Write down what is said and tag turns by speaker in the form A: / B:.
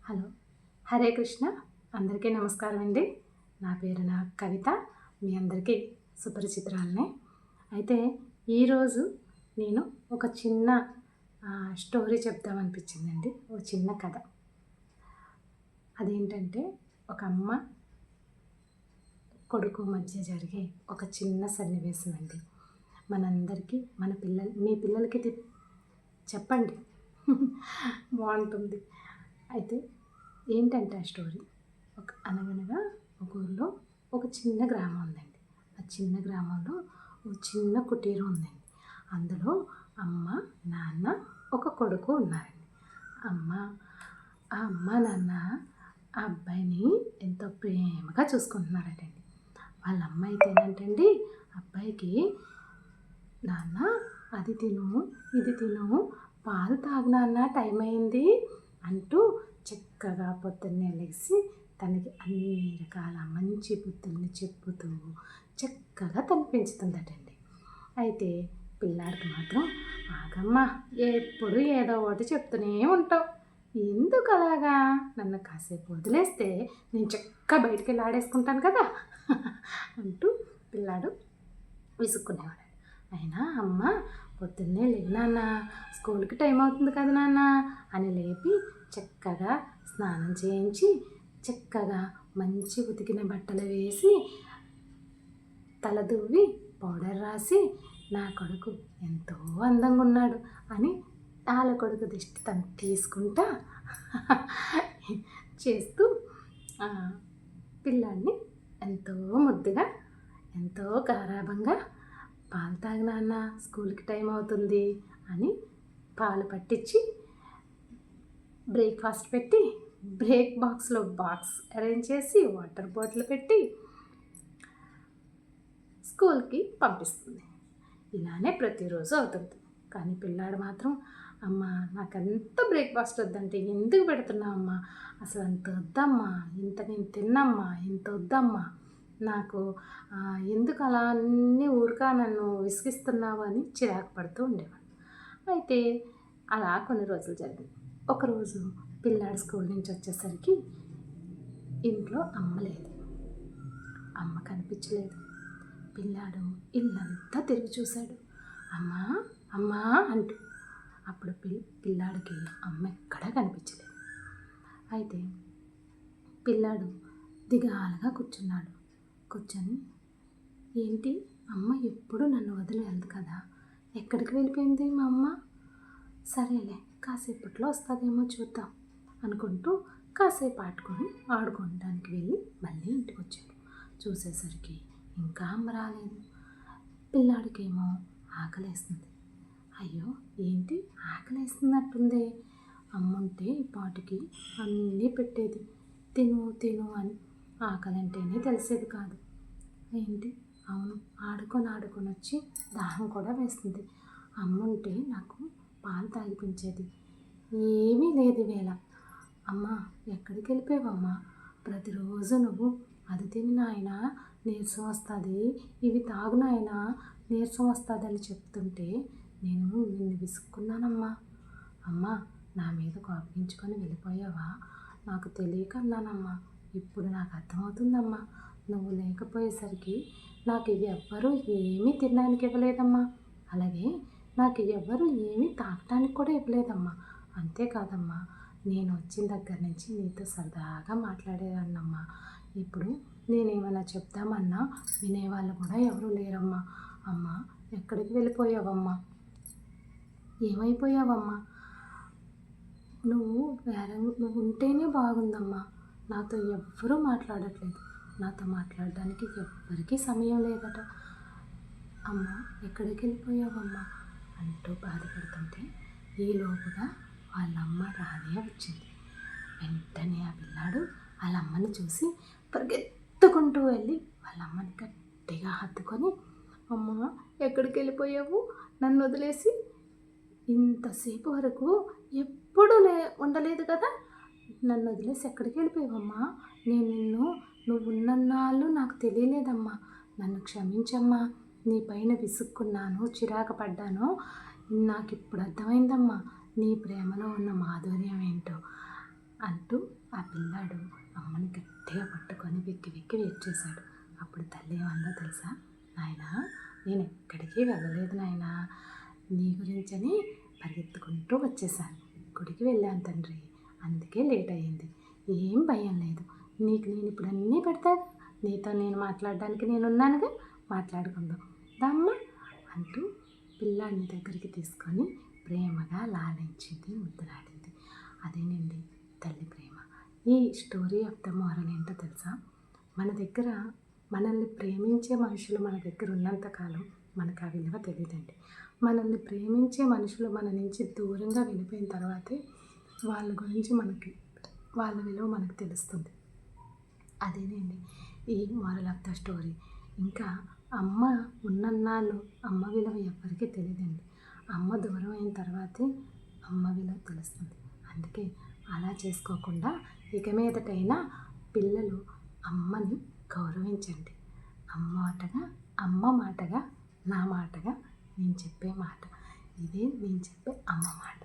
A: Hello, Hare Krishna. అందరికీ నమస్కారం అండి. నా పేరు కవిత. మీ అందరికీ సుపరిచితురాలనే. అయితే ఈరోజు నేను ఒక చిన్న స్టోరీ చెప్దామనిపించిందండి. ఒక చిన్న కథ. అదేంటంటే ఒక అమ్మ కొడుకు మధ్య జరిగే ఒక చిన్న సన్నివేశం అండి. మనందరికీ మీ పిల్లలకి చెప్పండి. బాగుంటుంది. అయితే ఏంటంటే ఆ స్టోరీ, అనగనగా ఒక ఊరిలో ఒక చిన్న గ్రామం ఉందండి. ఆ చిన్న గ్రామంలో ఒక చిన్న కుటీరం ఉందండి. అందులో అమ్మ, నాన్న, ఒక కొడుకు ఉన్నారండి. ఆ అమ్మ నాన్న ఆ అబ్బాయిని ఎంతో ప్రేమగా చూసుకుంటున్నారటండి. వాళ్ళ అమ్మ అయితే ఏంటండి, అబ్బాయికి నాన్న అది తిను, ఇది తిను, పాలు తాగు నాన్న, టైం అయింది అంటూ చక్కగా పొద్దున్నే లేచి తనకి అన్ని రకాల మంచి బుద్ధుల్ని చెప్పుతూ చక్కగా తను పెంచుతుందటండి. అయితే పిల్లాడికి మాత్రం, ఆగమ్మా, ఎప్పుడు ఏదో ఒకటి చెప్తూనే ఉంటావు, ఎందుకు అలాగా, నన్ను కాసేపు వదిలేస్తే నేను చక్కగా బయటికి వెళ్ళి ఆడేసుకుంటాను కదా అంటూ పిల్లాడు విసుక్కునేవాడు. అయినా అమ్మ, పొద్దున్నే లేవు నాన్న, స్కూల్కి టైం అవుతుంది కదా నాన్న అని లేపి చక్కగా స్నానం చేయించి చక్కగా మంచి ఉతికిన బట్టలు వేసి తల దువ్వి పౌడర్ రాసి, నా కొడుకు ఎంతో అందంగా ఉన్నాడు అని వాళ్ళ కొడుకు దిష్టి తను తీసుకుంటా చేస్తూ పిల్లాడిని ఎంతో ముద్దుగా, ఎంతో గారాబంగా, పాలు తాగు నాన్న, స్కూల్కి టైం అవుతుంది అని పాలు పట్టించి బ్రేక్ఫాస్ట్ పెట్టి బ్రేక్ బాక్స్లో బాక్స్ అరేంజ్ చేసి వాటర్ బాటిల్ పెట్టి స్కూల్కి పంపిస్తుంది. ఇలానే ప్రతిరోజు అవుతుంది. కానీ పిల్లాడు మాత్రం, అమ్మ నాకంత బ్రేక్ఫాస్ట్ వద్దంటే ఎందుకు పెడుతున్నావు అమ్మ, అసలు అంత వద్దమ్మా, ఇంత నేను తిన్నమ్మా, ఇంత వద్దమ్మా, నాకు ఎందుకు అలా అన్నీ ఊరికా నన్ను విసిగిస్తున్నావు అని చిరాకు పడుతూ ఉండేవాడు. అయితే అలా కొన్ని రోజులు జరిగింది. ఒకరోజు పిల్లాడు స్కూల్ నుంచి వచ్చేసరికి ఇంట్లో అమ్మ లేదు. అమ్మ కనిపించలేదు. పిల్లాడు ఇల్లంతా తిరిగి చూశాడు, అమ్మా అమ్మా అంటూ. అప్పుడు పిల్లాడికి అమ్మ ఎక్కడా కనిపించలేదు. అయితే పిల్లాడు దిగాలుగా కూర్చున్నాడు. కూర్చొని, ఏంటి అమ్మ ఎప్పుడు నన్ను వదిలేదు కదా, ఎక్కడికి వెళ్ళిపోయింది మా అమ్మ, సరేలే కాసేపట్లో వస్తుందేమో చూద్దాం అనుకుంటూ కాసేపు ఆడుకోవడానికి వెళ్ళి మళ్ళీ ఇంటికి వచ్చాడు. చూసేసరికి ఇంకా అమ్మ రాలేదు. పిల్లాడికేమో ఆకలేస్తుంది. అయ్యో, ఏంటి ఆకలేస్తున్నట్టుంది, అమ్ముంటే ఈ పాటికి అన్నీ పెట్టేది, తిను తిను అని. ఆకలి అంటేనే తెలిసేది కాదు. ఏంటి, అవును, ఆడుకొని వచ్చి దాహం కూడా వేస్తుంది, అమ్ముంటే నాకు పాలు తాగిపించేది, ఏమీ లేదు వేళ. అమ్మా ఎక్కడికి వెళ్ళిపోయావమ్మా, ప్రతిరోజు నువ్వు అది తిని నాయన నీరసం వస్తుంది, ఇవి తాగు నాయన నీరసం వస్తుంది అని చెప్తుంటే నేను నిన్ను విసుక్కున్నానమ్మా. అమ్మా నా మీద కోపగించుకొని వెళ్ళిపోయావా, నాకు తెలియక అన్నానమ్మా, ఇప్పుడు నాకు అర్థమవుతుందమ్మా, నువ్వు లేకపోయేసరికి నాకు ఎవ్వరూ ఏమీ తినడానికి ఇవ్వలేదమ్మా, అలాగే నాకు ఎవ్వరూ ఏమీ తాగటానికి కూడా ఇవ్వలేదమ్మా. అంతేకాదమ్మా, నేను వచ్చిన దగ్గర నుంచి నీతో సరదాగా మాట్లాడేదాన్నమ్మా, ఇప్పుడు నేనేమైనా చెప్తామన్నా వినేవాళ్ళు కూడా ఎవరూ లేరమ్మా. అమ్మ ఎక్కడికి వెళ్ళిపోయావమ్మా, ఏమైపోయావమ్మా, నువ్వు ఉంటేనే బాగుందమ్మా, నాతో ఎవ్వరూ మాట్లాడట్లేదు, నాతో మాట్లాడడానికి ఎవ్వరికీ సమయం లేదట, అమ్మ ఎక్కడికి వెళ్ళిపోయావమ్మా అంటూ బాధపడుతుంటే ఈలోపుగా వాళ్ళ అమ్మ రానే వచ్చింది. వెంటనే ఆ పిల్లాడు వాళ్ళ అమ్మని చూసి పరిగెత్తుకుంటూ వెళ్ళి వాళ్ళ అమ్మని గట్టిగా హత్తుకొని, అమ్మ ఎక్కడికి వెళ్ళిపోయావు, నన్ను వదిలేసి ఇంతసేపు వరకు ఎప్పుడూ ఉండలేదు కదా, నన్ను వదిలేసి ఎక్కడికి వెళ్ళిపోయావమ్మా, నువ్వు ఉన్నన్నాళ్ళు నాకు తెలియలేదమ్మా, నన్ను క్షమించమ్మా, నీ పైన విసుక్కున్నాను, చిరాకు పడ్డాను, నాకు ఇప్పుడు అర్థమైందమ్మా నీ ప్రేమలో ఉన్న మాధుర్యం ఏంటో అంటూ ఆ పిల్లాడు అమ్మని గట్టిగా పట్టుకొని వెక్కి వెక్కి ఏడ్చేశాడు. అప్పుడు తల్లి ఏమందో తెలుసా? నాయనా, నేను ఎక్కడికి వెళ్ళలేదు నాయనా, నీ గురించని పరిగెత్తుకుంటూ వచ్చేసాను. గుడికి వెళ్ళాను తండ్రి, అందుకే లేట్ అయ్యింది. ఏం భయం లేదు, నీకు నేను ఇప్పుడు అన్నీ పెడతాను, నీతో నేను మాట్లాడడానికి నేనున్నానుగా, మాట్లాడుకుందాం దమ్మా అంటూ పిల్లాడిని దగ్గరికి తీసుకొని ప్రేమగా లాలించింది, ముద్దులాడింది. అదేనండి తల్లి ప్రేమ. ఈ స్టోరీ ఆఫ్ ద మోరల్ ఏంటో తెలుసా? మన దగ్గర మనల్ని ప్రేమించే మనుషులు మన దగ్గర ఉన్నంతకాలం మనకు ఆ విలువ తెలియదండి. మనల్ని ప్రేమించే మనుషులు మన నుంచి దూరంగా వెళ్ళిపోయిన తర్వాతే వాళ్ళ గురించి వాళ్ళ విలువ మనకు తెలుస్తుంది. అదేనండి ఈ మోరల్ ఆఫ్ ద స్టోరీ. ఇంకా అమ్మ ఉన్నన్నాళ్ళు అమ్మ విలువ ఎవ్వరికీ తెలియదండి. అమ్మ దూరం అయిన తర్వాతే అమ్మ విలువ తెలుస్తుంది. అందుకే అలా చేసుకోకుండా ఇక మీదటైనా పిల్లలు అమ్మని గౌరవించండి. అమ్మ మాటగా నా మాటగా నేను చెప్పే మాట ఇదే, నేను చెప్పే అమ్మ మాట.